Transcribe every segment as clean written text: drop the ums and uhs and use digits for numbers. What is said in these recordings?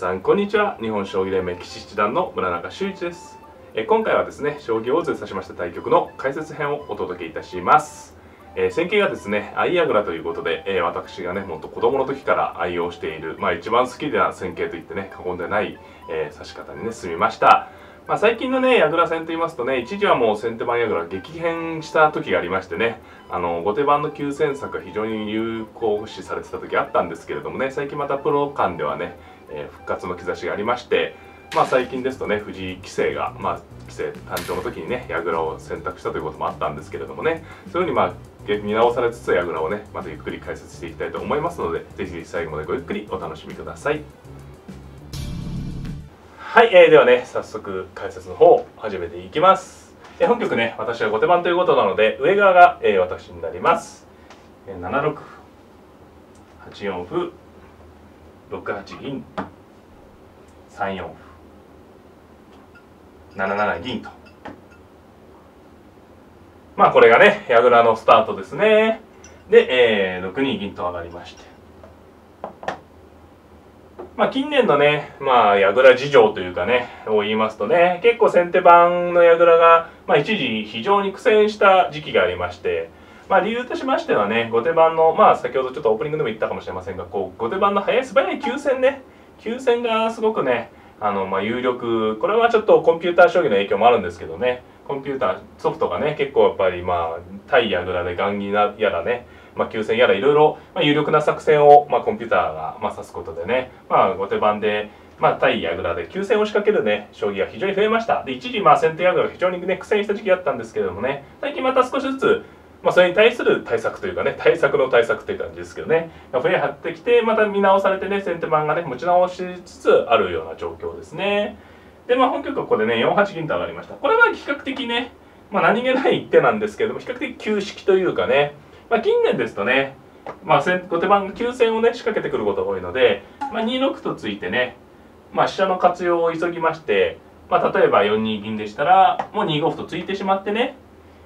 さんこんにちは。日本将棋連盟棋士七段の村中修一です。今回はですね、将棋を指しました対局の解説編をお届けいたします。戦型がですね、相矢倉ということで、私がね、もっと子供の時から愛用している、一番好きな戦型といってね、過言でない、指し方にね、進みました。最近のね、矢倉戦といいますとね、一時はもう先手番矢倉激変した時がありましてね、後手番の急戦策が非常に有効視されてた時あったんですけれどもね、最近またプロ間ではね、復活の兆しがありまして、最近ですとね、藤井棋聖が、棋聖誕生の時にね、矢倉を選択したということもあったんですけれどもね、そういうふうに見直されつつ矢倉をね、またゆっくり解説していきたいと思いますので、ぜひ最後までごゆっくりお楽しみください。はい、ではね、早速解説の方を始めていきます。本局ね、私は後手番ということなので、上側が、私になります。7六歩、8四歩、6八銀、3四歩、7七銀と。これがね、矢倉のスタートですね。で、6二銀と上がりまして。近年のね、矢倉事情というかね、を言いますとね、結構先手番の矢倉が、一時非常に苦戦した時期がありまして、理由としましてはね、後手番の、先ほどちょっとオープニングでも言ったかもしれませんが、後手番の素早い急戦ね、急戦がすごくね、有力、これはちょっとコンピューター将棋の影響もあるんですけどね、コンピューターソフトがね、結構やっぱり対矢倉で雁木やらね、急戦やらいろいろ有力な作戦をコンピューターが指すことでね、後手番で対矢倉で急戦を仕掛けるね将棋が非常に増えました。で一時先手矢倉が非常にね苦戦した時期があったんですけれどもね、最近また少しずつそれに対する対策というかね、対策の対策という感じですけどね、増え張ってきてまた見直されてね、先手番がね持ち直しつつあるような状況ですね。で本局はここでね4八銀と上がりました。これは比較的ね、何気ない一手なんですけども、比較的旧式というかね、近年ですとね、後手番が急戦をね仕掛けてくることが多いので、2六とついてね、飛車の活用を急ぎまして、例えば4二銀でしたらもう2五歩と突いてしまってね、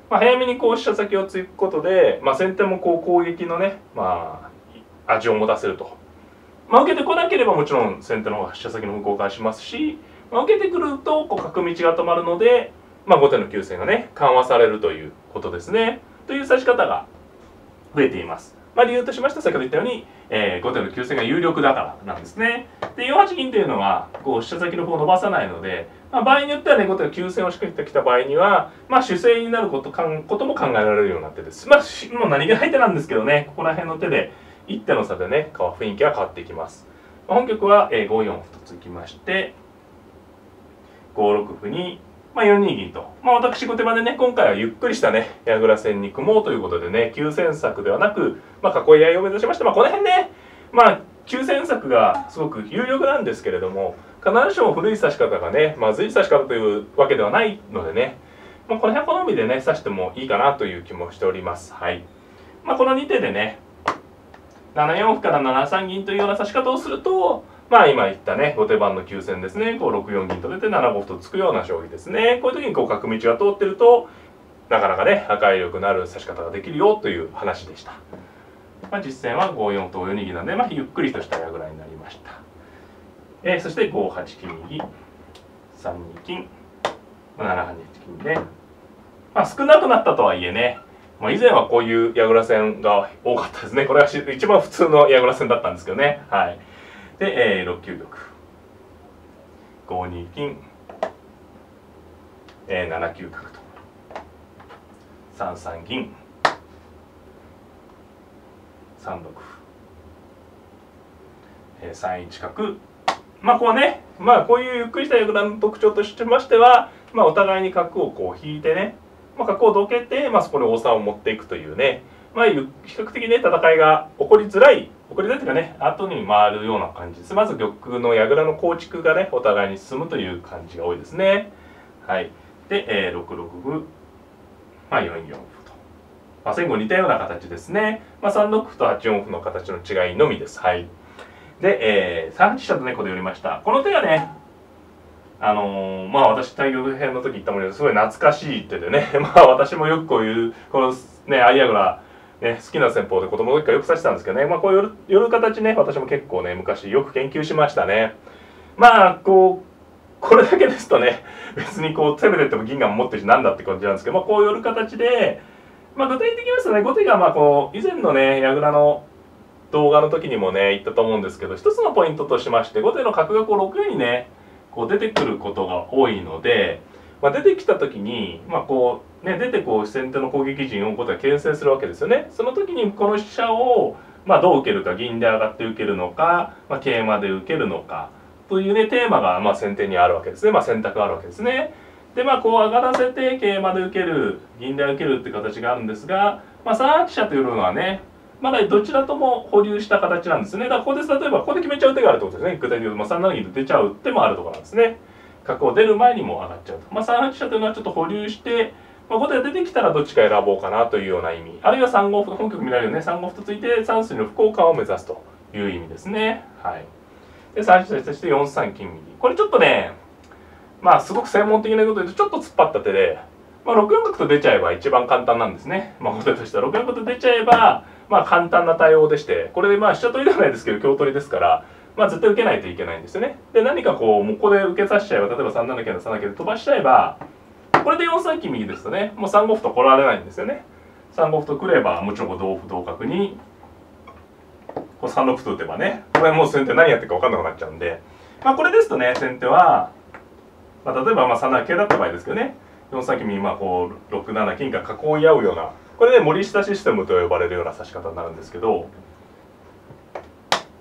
早めに飛車先を突くことで、先手も攻撃のね、味を持たせると。受けてこなければもちろん先手の方が飛車先の方交換しますし、受けてくると角道が止まるので、後手の急戦がね緩和されるということですね。という指し方が増えています。理由としましては先ほど言ったように、後手の急戦が有力だからなんですね。で4八銀というのは飛車先の方を伸ばさないので、場合によってはね後手が急戦を仕掛けてきた場合には守勢になることも考えられるようになってです。もう何気ない手なんですけどね、ここら辺の手で一手の差でね雰囲気が変わっていきます。本局は5四歩と突きまして5六歩に4二銀と、私後手番でね今回はゆっくりしたね矢倉戦に組もうということでね、急戦策ではなく、囲い合いを目指しまして、この辺ね急戦策がすごく有力なんですけれども、必ずしも古い指し方がねまずい指し方というわけではないのでね、この辺好みでね指してもいいかなという気もしております。はい。この2手でね7四歩から7三銀というような指し方をすると、今言ったね後手番の急戦ですね、6四銀と出て7五歩と突くような将棋ですね。こういう時に角道が通ってるとなかなかね破壊力のある指し方ができるよという話でした。実戦は5四と4二銀なので、ゆっくりとした矢倉になりました。そして5八金右、3二金、7八金で、少なくなったとはいえね、以前はこういう矢倉戦が多かったですね。これは一番普通の矢倉戦だったんですけどね。はい。で、6九玉、5二金、7九角と、3三銀、3六歩、3一角。こうね、こういうゆっくりした矢倉の特徴としましては、お互いに角を引いてね、角をどけて、そこに王様を持っていくというね、比較的ね戦いが起こりづらいというかね、後に回るような感じです。まず玉の矢倉の構築がねお互いに進むという感じが多いですね。はい。で、6六歩、4四歩と、前後似たような形ですね。3六歩と8四歩の形の違いのみです。はい。で、3八飛車と猫で寄りました。この手がね、私対局編の時言ったものですごい懐かしい手でね私もよくこういうこのね相矢倉ね好きな戦法で子供の時からよく指してたんですけどね、こういう寄る形ね私も結構ね昔よく研究しましたね。まあこれだけですとね別に攻めてっても銀が持ってるしなんだって感じなんですけど、こう寄る形で、具体的に言いますとね、後手が以前のね矢倉の動画の時にもね言ったと思うんですけど、一つのポイントとしまして、後手の角が6四にね出てくることが多いので、出てきた時に出て先手の攻撃陣を後手は牽制するわけですよね。その時にこの飛車をどう受けるか、銀で上がって受けるのか、桂馬で受けるのかというねテーマが先手にあるわけですね。選択があるわけですね。で上がらせて桂馬で受ける、銀で受けるって形があるんですが、3八飛車というのはねまだどちらとも保留した形なんですね。だからここで例えばここで決めちゃう手があるってことですね。具体的に言うと3七銀で出ちゃう手もあるところなんですね。角を出る前にも上がっちゃうと。3八飛車というのはちょっと保留して、後手が出てきたらどっちか選ぼうかなというような意味。あるいは3五歩、本局見られるよね、3五歩とついて3筋の歩交換を目指すという意味ですね。はい。で、3八飛車として4三金右。これちょっとね、すごく専門的なことで言うとちょっと突っ張った手で、6四角と出ちゃえば一番簡単なんですね。後手としては6四角と出ちゃえば、簡単な対応でして、これで飛車取りではないですけど、香取りですから、絶対受けないといけないんですよね。で、何かもうここで受けさせちゃえば、例えば3七桂の3七桂で飛ばしちゃえば、これで4三金右ですとね、もう3五歩と来られないんですよね。3五歩と来れば、もちろん同歩同角に、3六歩と打てばね、これもう先手何やってるか分かんなくなっちゃうんで、これですとね、先手は、例えば3七桂だった場合ですけどね、4三金右、6七金が囲い合うような、これね、森下システムと呼ばれるような指し方になるんですけど、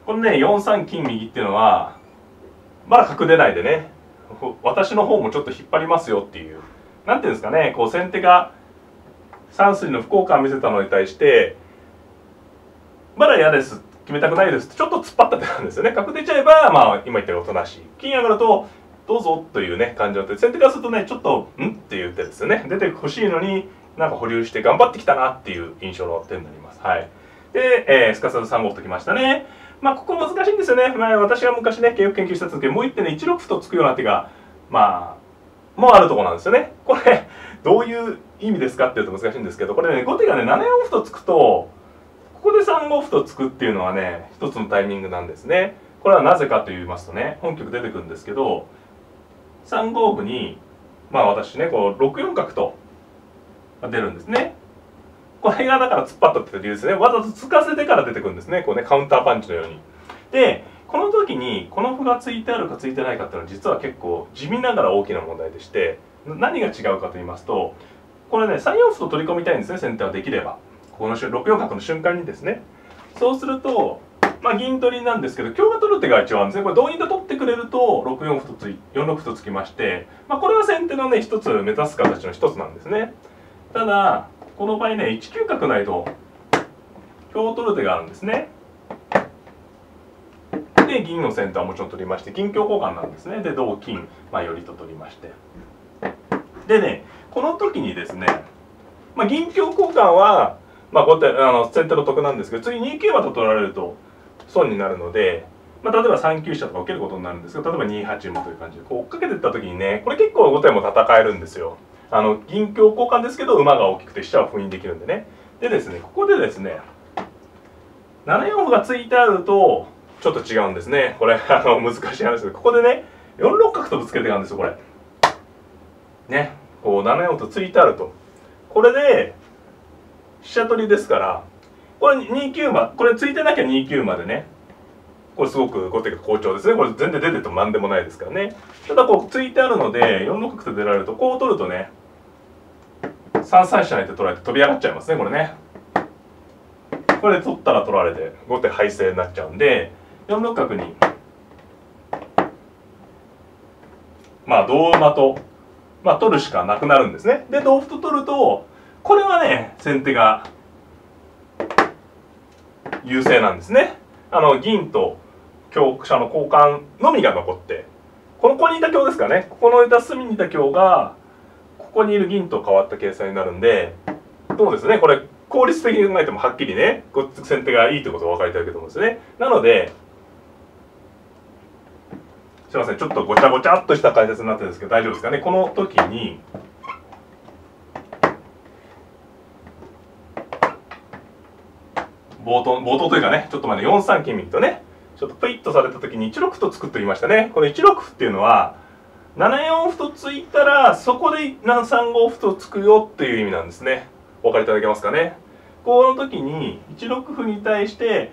これね、4三金右っていうのは、まだ角出ないでね、私の方もちょっと引っ張りますよっていう、なんていうんですかね、先手が3筋の歩交換を見せたのに対して、まだ嫌です、決めたくないですって、ちょっと突っ張った手なんですよね。角出ちゃえば、今言ったようにおとなしい。金上がると、どうぞというね、感じの手。先手からするとね、ちょっと、っていう手ですよね。出てほしいのに、なんか保留して頑張ってきたなっていう印象の手になります。はい。で、すかさず3五歩ときましたね。ここ難しいんですよね。私が昔ね、慶応研究した時、もう一手ね、1六歩と突くような手が、もうあるところなんですよね。これ、どういう意味ですかっていうと難しいんですけど、これね、後手がね、7四歩と突くと、ここで3五歩と突くっていうのはね、一つのタイミングなんですね。これはなぜかと言いますとね、本局出てくるんですけど、3五歩に、私ね、6四角と出るんですね。これがだから突っ張ったって理由ですね。わざと突かせてから出てくるんですね。カウンターパンチのように。で、この時にこの歩がついてあるかついてないかっていうのは実は結構地味ながら大きな問題でして、何が違うかと言いますと、これね、3四歩と取り込みたいんですね、先手はできれば。この6四角の瞬間にですね。そうすると、銀取りなんですけど、香が取る手が一応あるんですね。これ同銀で取ってくれると6四歩と4六歩とつきまして、これは先手のね、一つ目指す形の一つなんですね。ただ、この場合ね、1九角ないと香を取る手があるんですね。で、銀の先手はもちろん取りまして、銀香交換なんですね。で、同金、寄りと取りまして。でね、この時にですね、銀香交換は、後手先手の得なんですけど、次2九馬と取られると損になるので、例えば3九飛車とか受けることになるんですけど、例えば2八馬という感じで追っかけていった時にね、これ結構後手も戦えるんですよ。銀香交換ですけど馬が大きくて飛車は封印できるんでね。でですね、ここでですね、7四歩がついてあるとちょっと違うんですね。これ難しい話ですけど、ここでね、4六角とぶつけてがあるんですよ、これ。ね、7四歩とついてあると。これで飛車取りですから、これ2九馬、これついてなきゃ2九馬でね、これすごく後手が好調ですね。これ全然出てても何でもないですからね。ただついてあるので4六角と出られると、こう取るとね、3三飛車成って取られて飛び上がっちゃいますね、これね。これで取ったら取られて後手敗勢になっちゃうんで、4六角に同馬と、取るしかなくなるんですね。で同歩と取ると、これはね、先手が優勢なんですね。銀と香車の交換のみが残って、ここにいた香ですかね、ここのいた隅にいた香がここにいる銀と変わった計算になるんで、どうですね、これ効率的に考えてもはっきりね、先手がいいということが分かりたいけどもですね。なので、すいません、ちょっとごちゃごちゃっとした解説になってるんですけど大丈夫ですかね。この時に冒頭というかね、ちょっと前の4三金右とね、ちょっとプイッとされた時に1六歩と作っておきましたね。この1六歩っていうのは7四歩と突いたらそこで3五歩と突くよっていう意味なんですね。お分かりいただけますかね。この時に1六歩に対して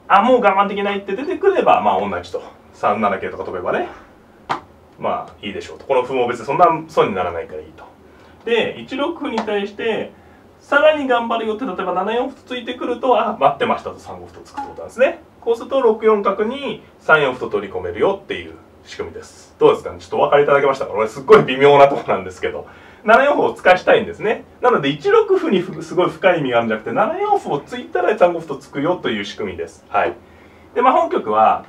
もう我慢できないって出てくれば同じと3七桂とか飛べばねいいでしょうと。この歩も別にそんな損にならないからいいと。で1六歩に対してさらに頑張るよって例えば7四歩と突いてくると待ってましたと3五歩と突くってことなんですね。こうすると6四角に3四歩と取り込めるよっていう仕組みです。どうですかね。ちょっとお分かりいただけましたか。これすっごい微妙なところなんですけど7四歩を使いしたいんですね。なので1六歩にすごい深い意味があるんじゃなくて7四歩を突いたら3五歩と突くよという仕組みです。はい。で本局は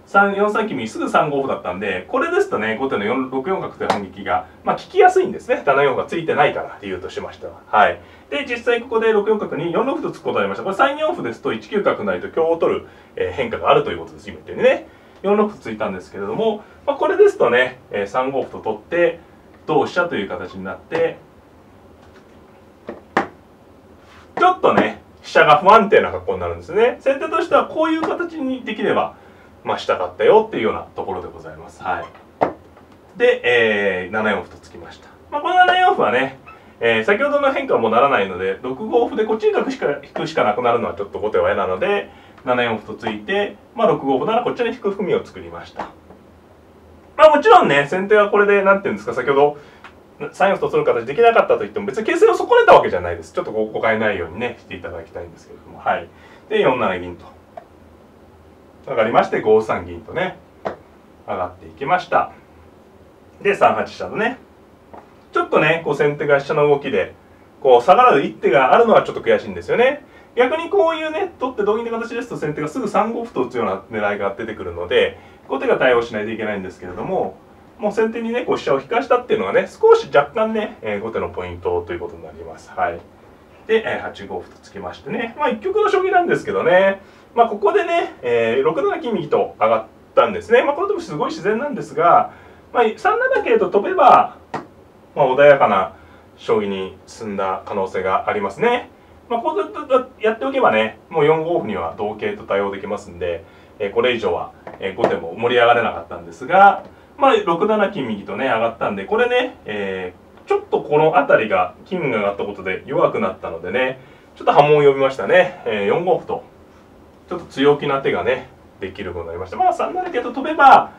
4三金にすぐ3五歩だったんでこれですとね後手の6四角という反撃が効きやすいんですね。7四歩がついてないから理由としましては。はい。で実際ここで6四角に4六歩と突くことになりました。これ3四歩ですと1九角成と香を取る変化があるということです。今言ったようにね4六歩突いたんですけれども、これですとね3五歩と取って同飛車という形になってちょっとね飛車が不安定な格好になるんですね。先手としてはこういう形にできればしたかったよっていうようなところでございます。はい。で、7四歩と突きました。この7四歩はね、先ほどの変化はもうならないので6五歩でこっちに引くしかなくなるのはちょっと後手は嫌なので7四歩と突いて、6五歩ならこっちに引く含みを作りました。もちろんね先手はこれで何て言うんですか、先ほど3四歩と取る形できなかったと言っても別に形勢を損ねたわけじゃないです。ちょっと誤解ないようにねしていただきたいんですけれども、はい。で4七銀と上がりまして5三銀とね上がっていきました。で3八飛車のねちょっとね先手が飛車の動きで下がる一手があるのはちょっと悔しいんですよね。逆にこういうね取って同銀の形ですと先手がすぐ3五歩と打つような狙いが出てくるので後手が対応しないといけないんですけれども、もう先手にね飛車を引かしたっていうのがね少し若干ね後手のポイントということになります。はい。で8五歩と突きましてね一局の将棋なんですけどねここでね6七金右と上がったんですね。この時すごい自然なんですが3七桂と飛べば穏やかな将棋に進んだ可能性がありますね。こうずっとやっておけばねもう4五歩には同桂と対応できますんでこれ以上は後手も盛り上がれなかったんですが6七金右とね上がったんでこれねちょっとこの辺りが金が上がったことで弱くなったのでねちょっと波紋を呼びましたね。4五歩とちょっと強気な手がねできることになりました。3七桂と飛べば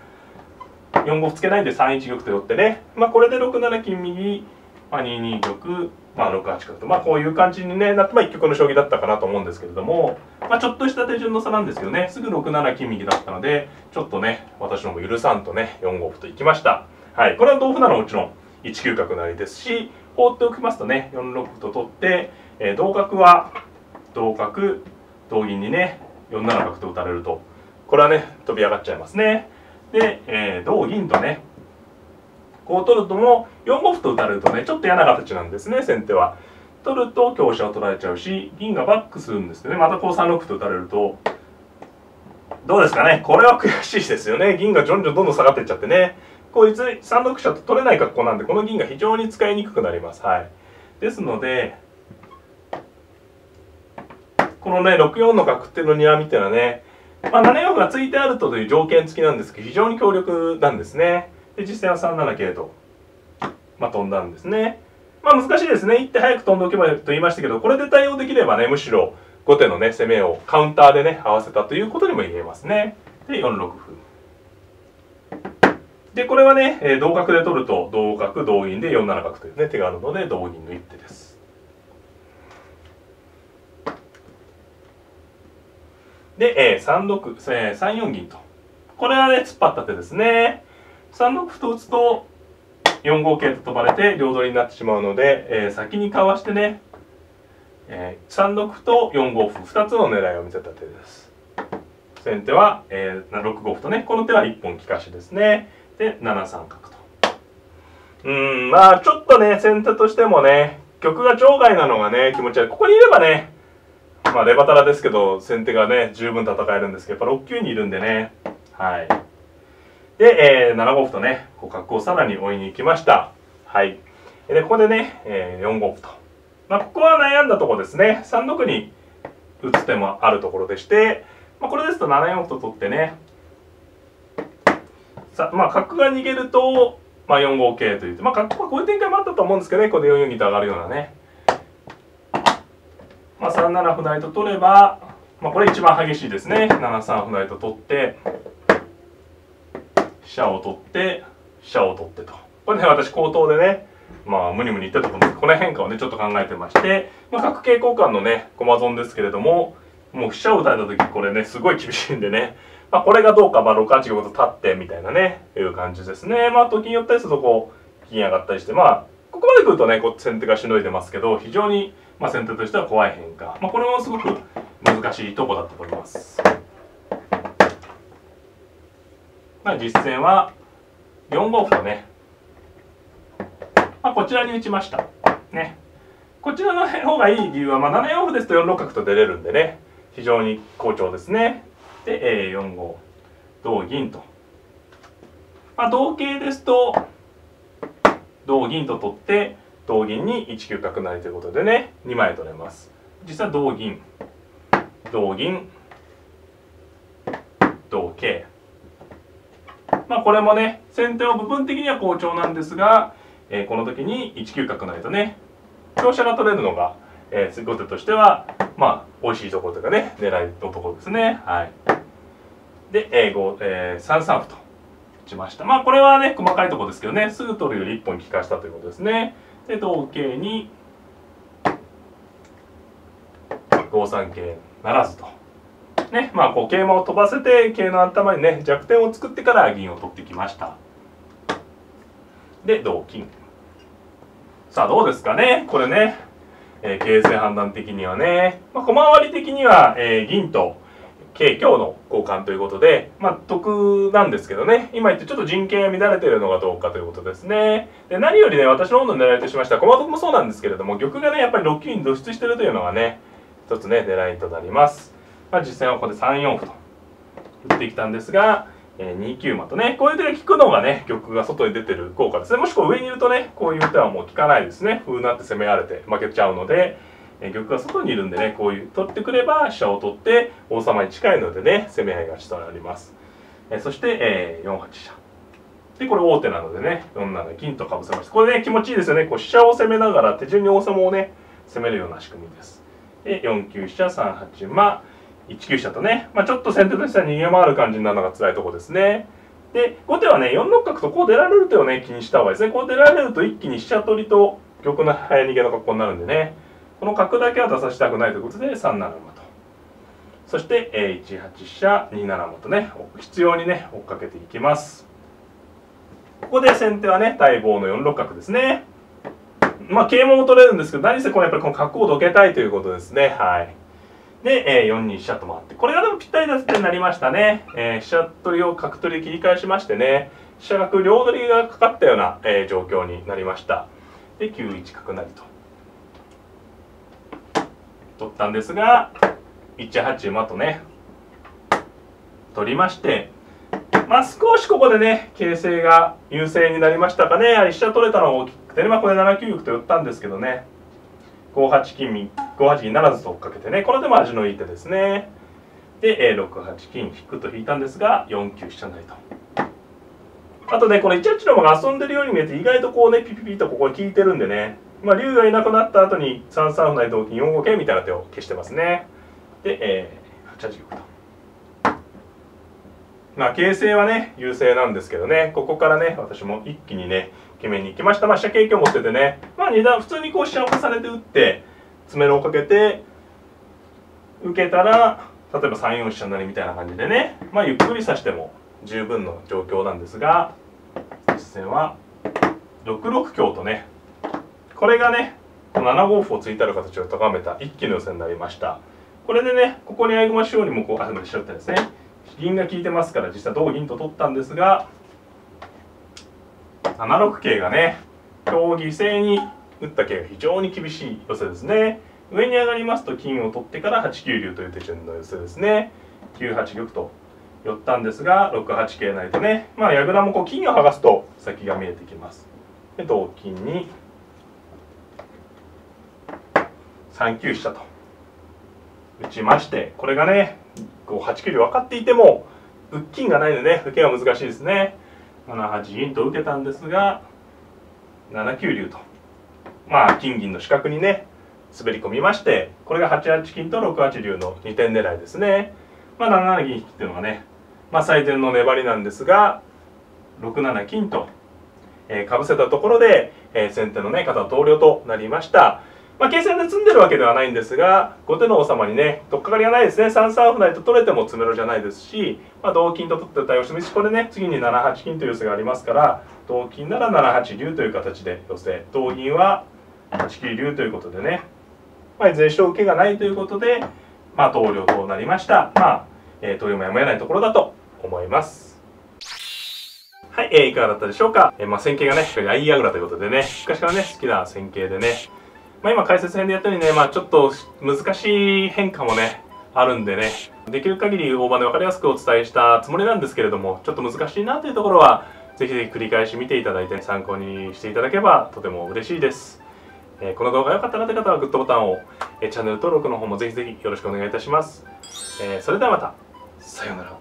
4五歩つけないで3一玉と寄ってねこれで6七金右2二玉6八角とこういう感じにねなって一局の将棋だったかなと思うんですけれどもちょっとした手順の差なんですけどねすぐ6七金右だったのでちょっとね私のも許さんとね4五歩といきました。はい。これは同歩ならもちろん1九角成ですし放っておきますとね4六歩と取って同角は同角同銀にね4七角と打たれるとこれはね飛び上がっちゃいますね。で、同銀とねこう取るとも4五歩と打たれるとねちょっと嫌な形なんですね。先手は取ると香車を取られちゃうし銀がバックするんですけどねまた3六歩と打たれるとどうですかね。これは悔しいですよね。銀がどんどん下がっていっちゃってねこいつ3六飛車と取れない格好なんでこの銀が非常に使いにくくなります。はい。ですのでこのね6四の角っていうのには見てはね7四歩がついてあるという条件付きなんですけど非常に強力なんですね。で実戦は3七桂と、飛んだんですね。難しいですね。一手早く飛んでおけばと言いましたけどこれで対応できればねむしろ後手のね攻めをカウンターでね合わせたということにも言えますね。で4六歩でこれはね同角で取ると同角同銀で4七角というね手があるので同銀の一手です。で3四銀とこれはね突っ張った手ですね。3六歩と打つと4五桂と飛ばれて両取りになってしまうので、先にかわしてね、3六歩と4五歩2つの狙いを見せた手です。先手は、6五歩とねこの手は1本利かしですね。で7三角とちょっとね先手としてもね玉が場外なのがね気持ち悪い。ここにいればねレバタラですけど先手がね十分戦えるんですけどやっぱ6九にいるんでね。はい。で、7五歩とね角をさらに追いに行きました。はい。でここでね、4五歩とここは悩んだところですね。3六に打つ手もあるところでしてこれですと7四歩と取ってね、さあ角が逃げると、4五桂という、角はこういう展開もあったと思うんですけどね、ここで4四銀と上がるようなね。3七歩成と取れば、これ一番激しいですね。7三歩成と取って、飛車を取って、飛車を取ってと。これね、私口頭でね、無理無理言ってたと思うんですけど、この変化をね、ちょっと考えてまして、角桂交換のね、駒損ですけれども、もう飛車を打たれた時、これね、すごい厳しいんでね、これがどうか、6八玉と立ってみたいなね、いう感じですね。と金寄ったりすると、こう、金上がったりして、ここまで来るとね、こう先手がしのいでますけど、非常に、先手としては怖い変化。これもすごく難しいとこだったと思います。実戦は、4五歩とね、こちらに打ちました。ね。こちらの方がいい理由は、7四歩ですと4六角と出れるんでね、非常に好調ですね。で、4五同銀と。同桂ですと、同銀と取って、同銀に1九角成ということでね、2枚取れます。実際同銀、同銀、同桂。これもね、先手は部分的には好調なんですが、この時に1九角成とね、香車が取れるのが、後手としては、美味しいところというかね、狙いのところですね。はい。で、3三歩と打ちました。これはね、細かいところですけどね、すぐ取るより1本利かしたということですね。で、同桂に、5三桂ならずと。ね、こう桂馬を飛ばせて、桂の頭にね、弱点を作ってから銀を取ってきました。で、同金。さあ、どうですかね、これね。形勢判断的にはね、駒割り的には、銀と桂香の交換ということで、得なんですけどね、今言ってちょっと陣形が乱れているのがどうかということですね。で、何よりね、私の方の狙いとしましては、駒得もそうなんですけれども、玉がね、やっぱり6九に露出しているというのがね、一つね、狙いとなります。実戦はここで3四歩と打ってきたんですが、2九馬とね、こういう手が効くのがね、玉が外に出てる効果ですね。もしくは上にいるとね、こういう手はもう効かないですね。歩成って攻められて負けちゃうので、玉が外にいるんでね、こういう取ってくれば飛車を取って王様に近いのでね、攻め合い勝ちとなります。そして、4八飛車。で、これ王手なのでね、4七金とかぶせました。これね、気持ちいいですよね。こう飛車を攻めながら手順に王様をね、攻めるような仕組みです。で、4九飛車、3八馬、1九飛車とね、ちょっと先手としては逃げ回る感じになるのが辛いところですね。で、後手はね、4六角とこう出られる手をね、気にした方がいいですね。こう出られると一気に飛車取りと玉の早逃げの格好になるんでね、この角だけは出させたくないということで3七馬と。そして、1八飛車、2七馬とね、必要にね、追っかけていきます。ここで先手はね、待望の4六角ですね。桂馬も取れるんですけど、何せこれやっぱりこの角をどけたいということですね。はい。で、4二飛車と回って、これがでもぴったりな手になりましたね。飛車取りを角取り切り返しましてね、飛車角両取りがかかったような、状況になりました。で、9一角成と取ったんですが、1八馬とね、取りまして、少しここでね、形勢が優勢になりましたかね。飛車取れたのが大きくてね、これ7九玉と寄ったんですけどね、5八金ならずと追っかけてね、これでも味のいい手ですね。で、6八金引くと引いたんですが、4九飛車成と。あとね、この1八の馬が遊んでるように見えて、意外とこうね、ピピピとここに効いてるんでね、竜がいなくなった後に3三歩成同金4五桂みたいな手を消してますね。で、8八玉と。形勢はね、優勢なんですけどね、ここからね、私も一気にね、決めに行きました。飛車桂香持っててね、二段、普通にこう飛車を重ねて打って、詰めろをかけて、受けたら、例えば3四飛車成みたいな感じでね、ゆっくり指しても十分の状況なんですが、実戦は6六香とね、これがね、7五歩を突いてある形を高めた一気の寄せになりました。これでね、ここに合駒しようにもこう、しちゃったですね。銀が効いてますから、実際同銀と取ったんですが、7六桂がね、今日犠牲に打った桂が非常に厳しい寄せですね。上に上がりますと金を取ってから8九竜という手順の寄せですね。9八玉と寄ったんですが、6八桂成とね、矢倉もこう金を剥がすと先が見えてきます。で、同金に3九飛車と打ちまして、これがね、こう8九竜分かっていても受金がないのでね、受けが難しいですね。7八銀と受けたんですが7九竜と、まあ金銀の四角にね滑り込みまして、これが8八金と6八竜の2点狙いですね。まあ7七銀引きっていうのがね、まあ最善の粘りなんですが、6七金とかぶせたところで、先手のね方投了となりました。まあ、形勢で詰んでるわけではないんですが、後手の王様にね取っかかりがないですね。3三歩成と取れても詰めろじゃないですし、まあ、同金と取って対応してもいいし、これね次に7八金という寄せがありますから、同金なら7八竜という形で寄せ、同銀は8九竜ということでね、まあ、いずれにしろ受けがないということで、まあ、投了となりました。まあ、投了もやむを得ないところだと思います。はい、いかがだったでしょうか。まあ、戦型がね、相矢倉ということでね、昔からね、好きな戦型でね、まあ、今解説編でやったようにね、まあ、ちょっと難しい変化もね、あるんでね、できる限り大場で分かりやすくお伝えしたつもりなんですけれども、ちょっと難しいなというところは、ぜひぜひ繰り返し見ていただいて、参考にしていただければとても嬉しいです。この動画が良かったなという方はグッドボタンを、チャンネル登録の方もぜひぜひよろしくお願いいたします。それではまた、さようなら。